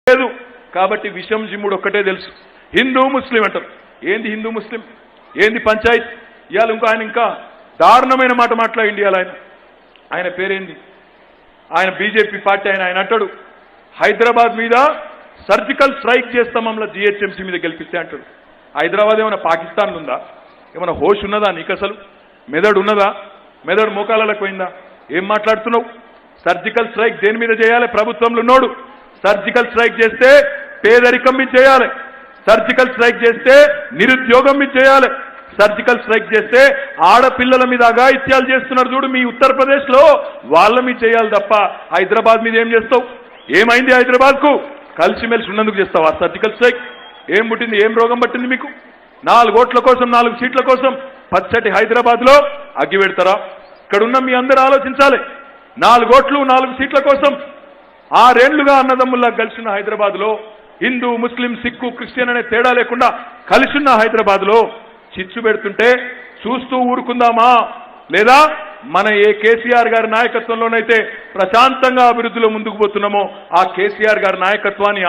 లేదు కాబట్టి విషం జిమ్ముడు ఒక్కటే తెలుసు, హిందూ ముస్లిం అంటారు. ఏంది హిందూ ముస్లిం, ఏంది పంచాయత్? ఇవాళ ఆయన ఇంకా దారుణమైన మాట మాట్లాడింది. ఇవాళ ఆయన పేరేంది, ఆయన బీజేపీ పార్టీ ఆయన అంటాడు హైదరాబాద్ మీద సర్జికల్ స్ట్రైక్ చేస్తాం మమ్మల్ని జిహెచ్ఎంసీ మీద గెలిపిస్తే అంటాడు. హైదరాబాద్ ఏమైనా పాకిస్తాన్ ఉందా? ఏమైనా హోష్ ఉన్నదా నీకు? అసలు మెదడు ఉన్నదా? మెదడు మోకాళ్ళకు పోయిందా? ఏం మాట్లాడుతున్నావు? సర్జికల్ స్ట్రైక్ దేని మీద చేయాలి? ప్రభుత్వంలో ఉన్నోడు సర్జికల్ స్ట్రైక్ చేస్తే పేదరికం మీద చేయాలి, సర్జికల్ స్ట్రైక్ చేస్తే నిరుద్యోగం మీద చేయాలి, సర్జికల్ స్ట్రైక్ చేస్తే ఆడపిల్లల మీద అఘాయిత్యాలు చేస్తున్నారు చూడు మీ ఉత్తరప్రదేశ్ లో, వాళ్ళ మీద చేయాలి తప్ప హైదరాబాద్ మీద ఏం చేస్తావు? ఏమైంది హైదరాబాద్ కు? కలిసిమెలిసి ఉన్నందుకు చేస్తావా సర్జికల్ స్ట్రైక్? ఏం పుట్టింది, ఏం రోగం పట్టింది మీకు? 4 ఓట్ల కోసం 4 సీట్ల కోసం పచ్చటి హైదరాబాద్ లో అగ్గి పెడతారా? ఇక్కడున్న మీ అందరూ ఆలోచించాలి. 4 ఓట్లు 4 సీట్ల కోసం 6 ఏళ్లుగా అన్నదమ్ముల్లా కలిసిన హైదరాబాద్ లో, హిందూ ముస్లిం సిక్కు క్రిస్టియన్ అనే తేడా లేకుండా కలిసిన్న హైదరాబాద్ లో చిచ్చు పెడుతుంటే చూస్తూ ఊరుకుందామా? లేదా మన ఏ కేసీఆర్ గారి నాయకత్వంలోనైతే ప్రశాంతంగా అభివృద్ధిలో ముందుకు పోతున్నామో ఆ కేసీఆర్ గారి నాయకత్వాన్ని